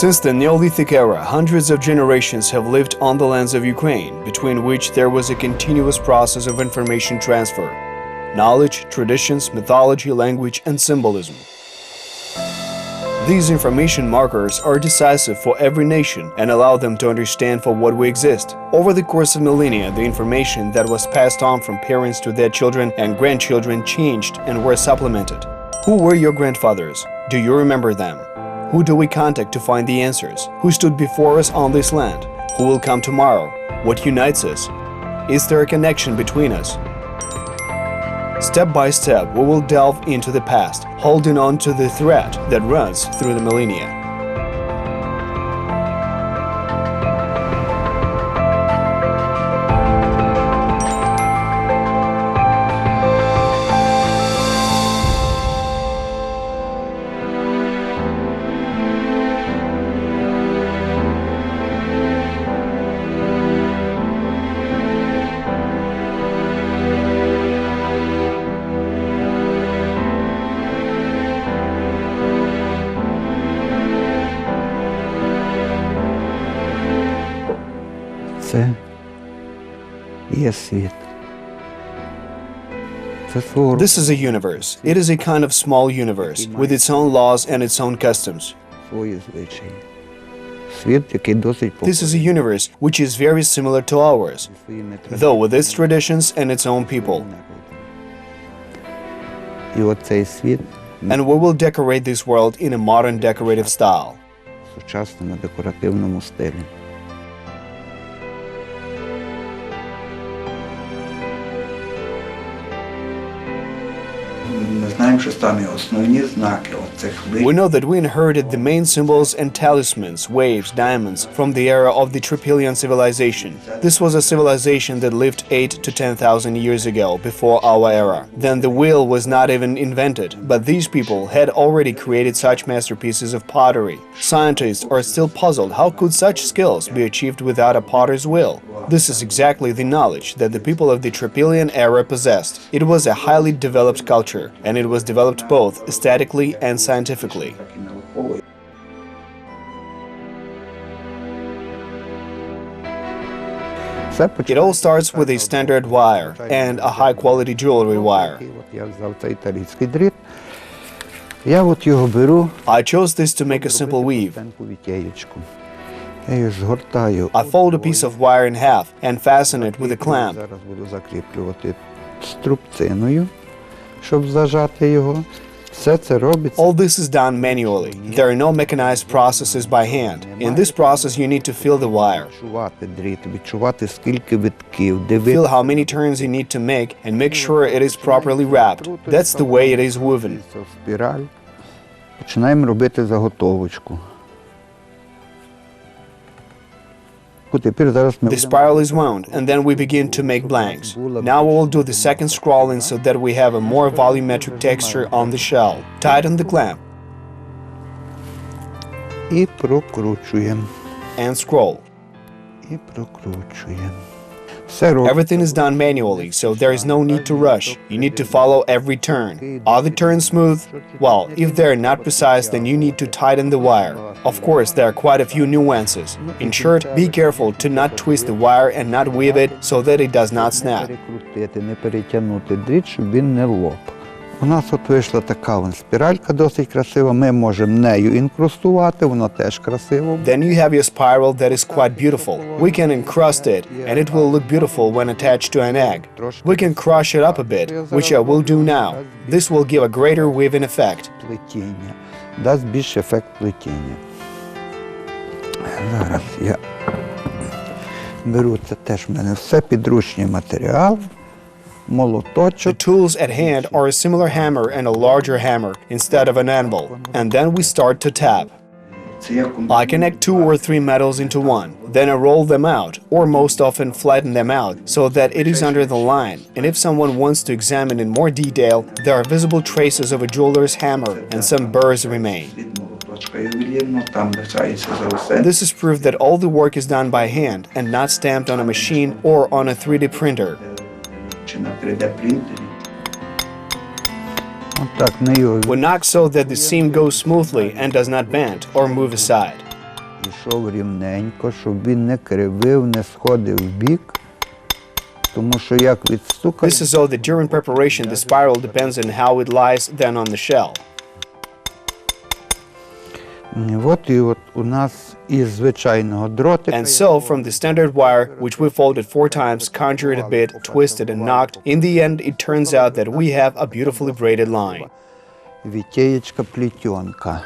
Since the Neolithic era, hundreds of generations have lived on the lands of Ukraine, between which there was a continuous process of information transfer, knowledge, traditions, mythology, language, and symbolism. These information markers are decisive for every nation and allow them to understand for what we exist. Over the course of millennia, the information that was passed on from parents to their children and grandchildren changed and were supplemented. Who were your grandfathers? Do you remember them? Who do we contact to find the answers? Who stood before us on this land? Who will come tomorrow? What unites us? Is there a connection between us? Step by step, we will delve into the past, holding on to the thread that runs through the millennia. Це є світ. This is a universe. It is a kind of small universe, with its own laws and its own customs. Свої звичаї. Світ, який досить This is a universe which is very similar to ours, though with its traditions and its own people. І оцей світ And we will decorate this world in a modern decorative style. в сучасному декоративному стилі. We know that we inherited the main symbols and talismans, waves, diamonds, from the era of the Tripolian civilization. This was a civilization that lived 8 to 10,000 years ago, before our era. Then the wheel was not even invented, but these people had already created such masterpieces of pottery. Scientists are still puzzled how could such skills be achieved without a potter's wheel. This is exactly the knowledge that the people of the Tripolian era possessed. It was a highly developed culture, and it was developed both aesthetically and scientifically. It all starts with a standard wire and a high-quality jewelry wire. I chose this to make a simple weave. I fold a piece of wire in half and fasten it with a clamp. All this is done manually. There are no mechanized processes by hand. In this process, you need to feel the wire. Feel how many turns you need to make and make sure it is properly wrapped. That's the way it is woven. Починаємо робити заготовочку. The spiral is wound, and then we begin to make blanks. Now we will do the second scrolling so that we have a more volumetric texture on the shell. Tighten the clamp. І прокручуємо. And scroll. І прокручуємо. Everything is done manually, so there is no need to rush. You need to follow every turn. Are the turns smooth? Well, if they're not precise, then you need to tighten the wire. Of course, there are quite a few nuances. In short, be careful to not twist the wire and not weave it so that it does not snap. Не перетягнути дріт, щоб він не лоп. У нас от вийшла така спіралька досить красива, ми можемо нею інкрустувати, воно теж красиво. Then you have your spiral that is quite beautiful. We can encrust it, and it will look beautiful when attached to an egg. We can crush it up a bit, which I will do now. This will give a greater weaving effect. Плетіння. Дасть більш ефект плетіння. Зараз я беру, це теж в мене все підручний матеріал. The tools at hand are a similar hammer and a larger hammer instead of an anvil, and then we start to tap. I connect 2 or 3 metals into one, then I roll them out, or most often flatten them out, so that it is under the line, and if someone wants to examine in more detail, there are visible traces of a jeweler's hammer and some burrs remain. This is proof that all the work is done by hand and not stamped on a machine or on a 3D printer. We knock so that the seam goes smoothly and does not bend or move aside. йшов рівненько, щоб він не кривив, не сходив в бік. Тому що як відстукає... This is so that during preparation the spiral depends on how it lies then on the shell. І от у нас із звичайного дротика... And so, from the standard wire, which we folded 4 times, conjured a bit, twisted and knocked, in the end it turns out that we have a beautifully braided line. Вітєєчка плетенка.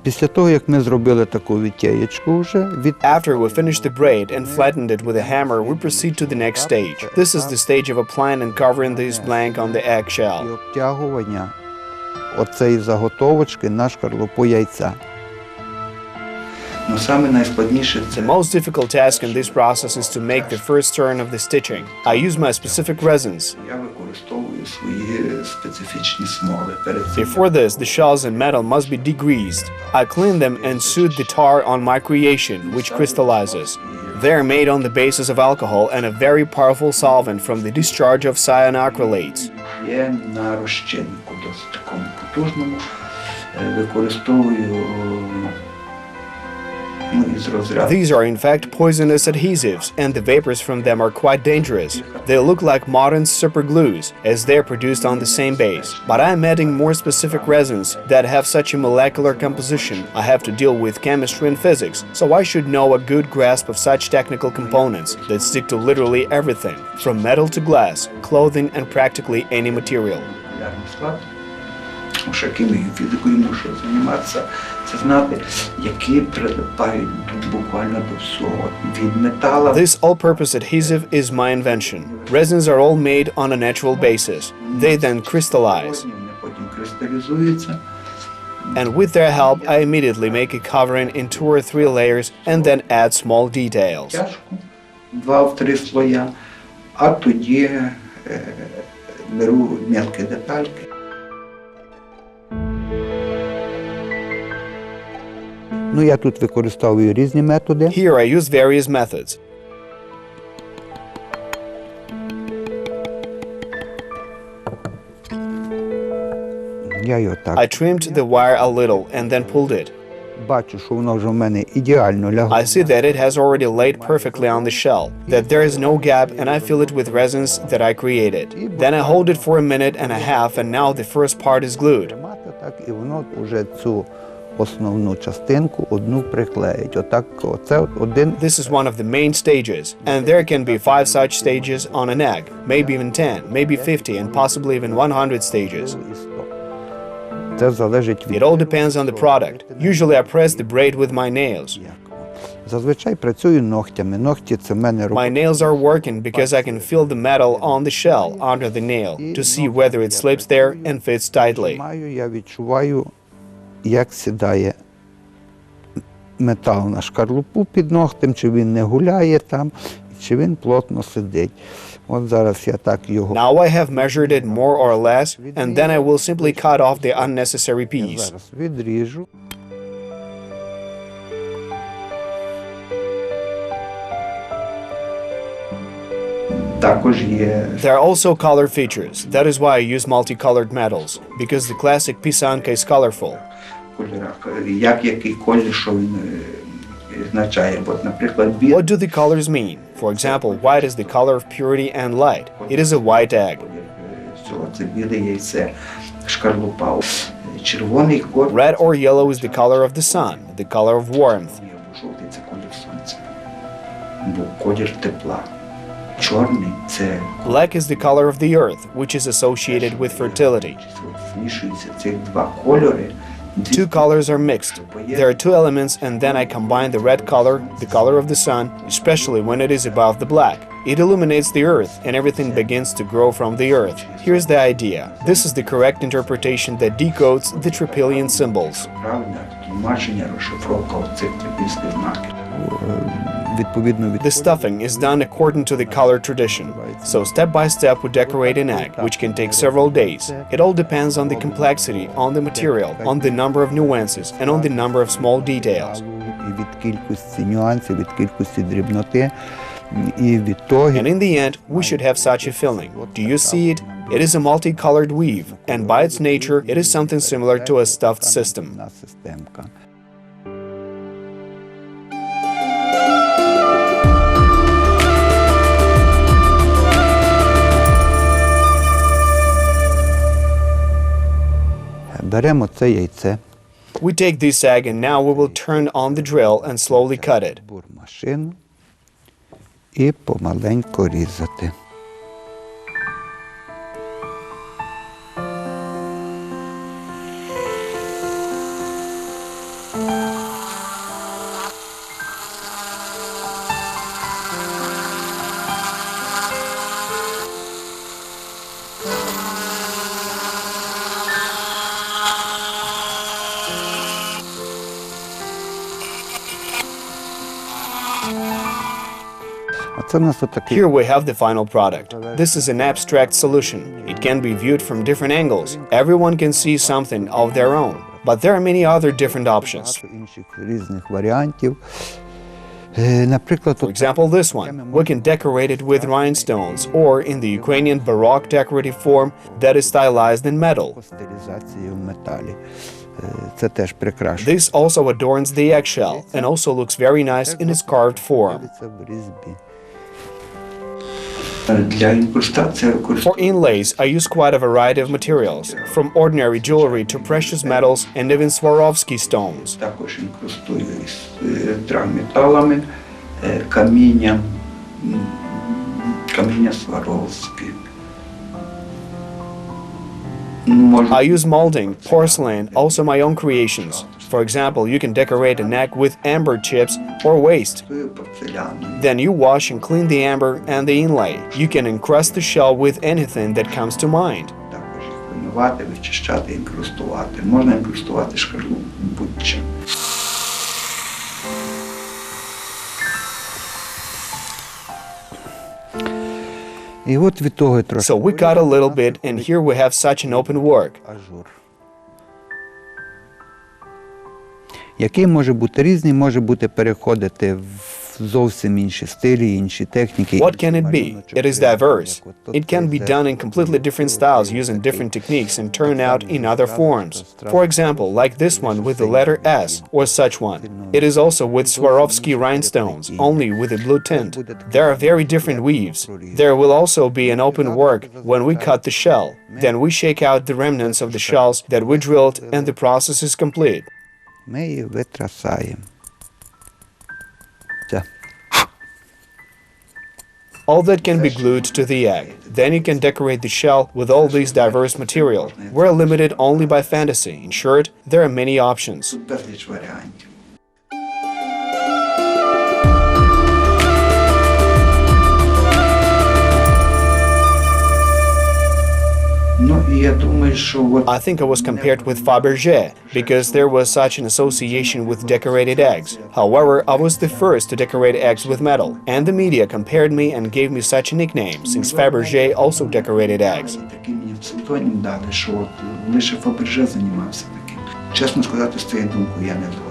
Після того, як ми зробили таку вітєєчку вже... After we finish the braid and flattened it with a hammer, we proceed to the next stage. This is the stage of applying and covering this blank on the eggshell. І обтягування оцеї заготовочки на шкарлупу яйця. The most difficult task in this process is to make the first turn of the stitching. I use my specific resins. Before this, the shells and metal must be degreased. I clean them and soothe the tar on my creation, which crystallizes. They are made on the basis of alcohol and a very powerful solvent from the discharge of cyanoacrylates. These are in fact poisonous adhesives, and the vapors from them are quite dangerous. They look like modern superglues, as they are produced on the same base. But I am adding more specific resins that have such a molecular composition. I have to deal with chemistry and physics, so I should know a good grasp of such technical components that stick to literally everything, from metal to glass, clothing, and practically any material. Хімією, що займатися, це знати, які прилипають буквально до всього, від металу. This all-purpose adhesive is my invention. Resins are all made on a natural basis. They then crystallize. Потім кристалізуються. And with their help, I immediately make a covering in 2 or 3 layers and then add small details. Тяжко, 2-3 слоя, а тоді беру мелкі детальки. Я тут використовую різні методи. Here I use various methods. Я його так. I trimmed the wire a little and then pulled it. Бачу, що воно вже в мене ідеально лягло. I see that it has already laid perfectly on the shell, that there is no gap, and I fill it with resins that I created. Then I hold it for a minute and a half, and now the first part is glued. І воно вже цю основну частинку одну приклеїть. Отак, оце один. This is one of the main stages, and there can be 5 such stages on an egg, maybe even 10, maybe 50, and possibly even 100 stages. Це залежить від... It all depends on the product. Usually I press the braid with my nails. Зазвичай працюю ногтями. Ногті це в мене... My nails are working because I can feel the metal on the shell under the nail to see whether it slips there and fits tightly. Я відчуваю, як сідає метал на шкарлупу під ногтем, чи він не гуляє там, чи він плотно сидить. От зараз я так його... Now I have measured it more or less, and then I will simply cut off the unnecessary piece. Зараз відріжу. Також є... There are also color features. That is why I use multicolored metals, because the classic pisanka is colorful. Як який колір, що він означає. От, наприклад, What do the colors mean? For example, white is the color of purity and light. It is a white egg. Це біле яйце, шкарлупа. Червоний колір. Red or yellow is the color of the sun, the color of warmth. Жовтий – це колір сонця, бо колір тепла. Чорний – це... Black is the color of the earth, which is associated with fertility. Змішуються ці два кольори. 2 colors are mixed. There are 2 elements, and then I combine the red color, the color of the sun, especially when it is above the black. It illuminates the earth, and everything begins to grow from the earth. Here's the idea. This is the correct interpretation that decodes the Trypillian symbols. Правильне тлумачення, розшифровка оцих трипільських знаків. The stuffing is done according to the color tradition. So step by step we decorate an egg, which can take several days. It all depends on the complexity, on the material, on the number of nuances, and on the number of small details. Від кількості нюансів, від кількості дрібноти. І відтоді And in the end, we should have such a filling. Do you see it? It is a multicolored weave, and by its nature, it is something similar to a stuffed system. системка. Беремо це яйце, We take this egg and now we will turn on the drill and slowly cut it. бурмашину і помаленько різати. А це в нас отакий. Here we have the final product. This is an abstract solution. It can be viewed from different angles. Everyone can see something of their own. But there are many other different options. Багато інших різних варіантів. Наприклад, For example, this one. We can decorate it with rhinestones, or in the Ukrainian Baroque decorative form that is stylized in metal. стилізація в металі. Це теж прекрасно. This also adorns the eggshell and also looks very nice in its carved form. Це в різьбі. Для інкрустації For inlays, I use quite a variety of materials, from ordinary jewelry to precious metals and even Swarovski stones. також інкрустую із драгметалами, каміння Сваровське. I use molding, porcelain, also my own creations. For example, you can decorate a neck with amber chips or waste. Порцеляну. Then you wash and clean the amber and the inlay. You can encrust the shell with anything that comes to mind. Також їх вимивати, вичищати, інкрустувати. Можна інкрустувати шкарлупу будь-чим. І от від того трошки. So we cut a little bit, and here we have such an open work. Ажур. Який може бути різний, може бути переходити в зовсім інші стилі, інші техніки. What can it be? It is diverse. It can be done in completely different styles using different techniques and turn out in other forms. For example, like this one with the letter S, or such one. It is also with Swarovski rhinestones, only with a blue tint. There are very different weaves. There will also be an open work when we cut the shell. Then we shake out the remnants of the shells that we drilled and the process is complete. Ми її витрасаємо. Це. All that can be glued to the egg. Then you can decorate the shell with all these diverse material. We're limited only by fantasy. In short, there are many options. Тут безліч варіантів. Ну, і я думаю, що I think I was compared with Faberge because there was such an association with decorated eggs. However, I was the first to decorate eggs with metal, and the media compared me and gave me such a nickname since Faberge also decorated eggs. такий мені псевдонім дали, що от лише Фаберже займався таким. Чесно сказати, з цією думкою я не згоден.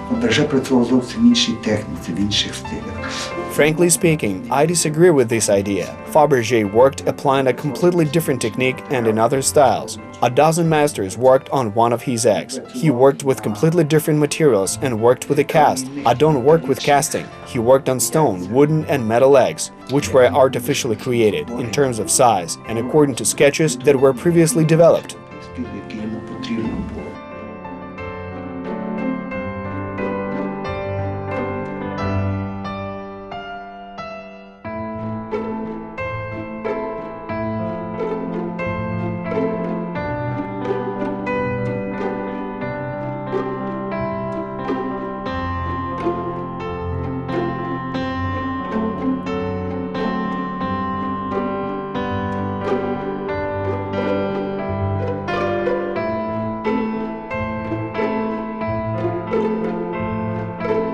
Фаберже працював зовсім в іншій техніці, в інших стилях. Frankly speaking, I disagree with this idea. Faberge worked applying a completely different technique and in other styles. A dozen masters worked on one of his eggs. He worked with completely different materials and worked with a cast. I don't work with casting. He worked on stone, wooden and metal eggs, which were artificially created in terms of size and according to sketches that were previously developed. Стиль, який йому потрібно було.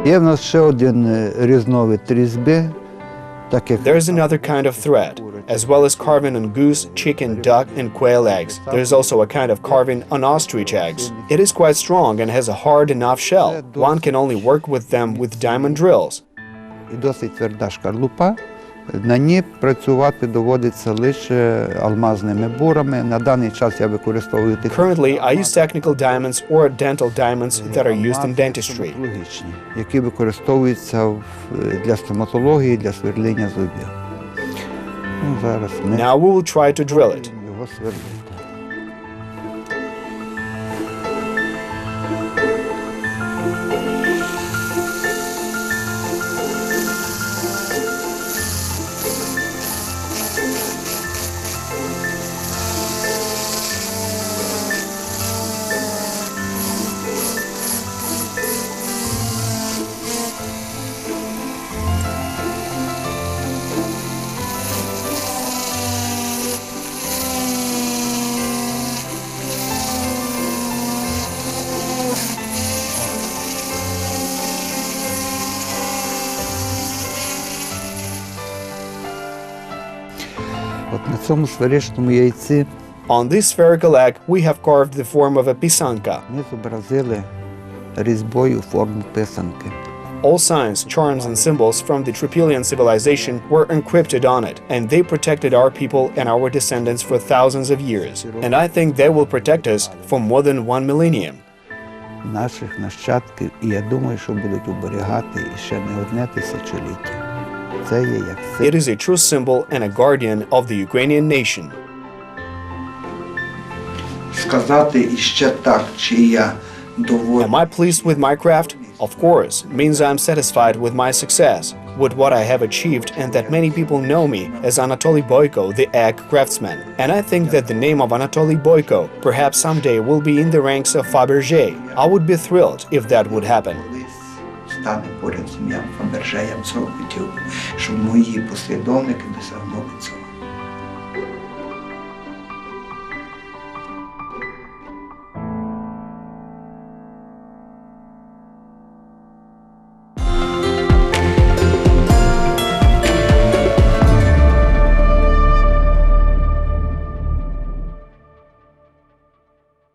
Є в нас ще один різновид різьби, так як There is another kind of thread, as well as carving on goose, chicken, duck, and quail eggs. There is also a kind of carving on ostrich eggs. It is quite strong and has a hard enough shell. One can only work with them with diamond drills. і досить тверда шкарлупа. На ній працювати доводиться лише алмазними бурами. На даний час я використовую такі Currently, I use technical diamonds or dental diamonds that are used in dentistry. стоматологічні, які використовуються для стоматології, для сверління зубів. Ну, зараз ми Now we will try to drill it. його сверлити. От на цьому сферичному яйці On this spherical egg, we have carved the form of a pisanka. ми зобразили різьбою форму писанки. All signs, charms, and symbols from the Tripilian civilization were encrypted on it, and they protected our people and our descendants for thousands of years. And I think they will protect us for more than 1 millennium. Наших нащадків, і я думаю, що будуть оберігати ще не одне тисячоліття. Це є як It is a true symbol and a guardian of the Ukrainian nation. Сказати іще так, чи я доволі. Am I pleased with my craft? Of course, means I'm satisfied with my success, with what I have achieved, and that many people know me as Anatoliy Boiko, the egg craftsman. And I think that the name of Anatoliy Boiko perhaps someday will be in the ranks of Faberge. I would be thrilled if that would happen. Колись стане поряд з ім'ям Фаберже, я б цього хотів, щоб мої послідовники досягнули цього.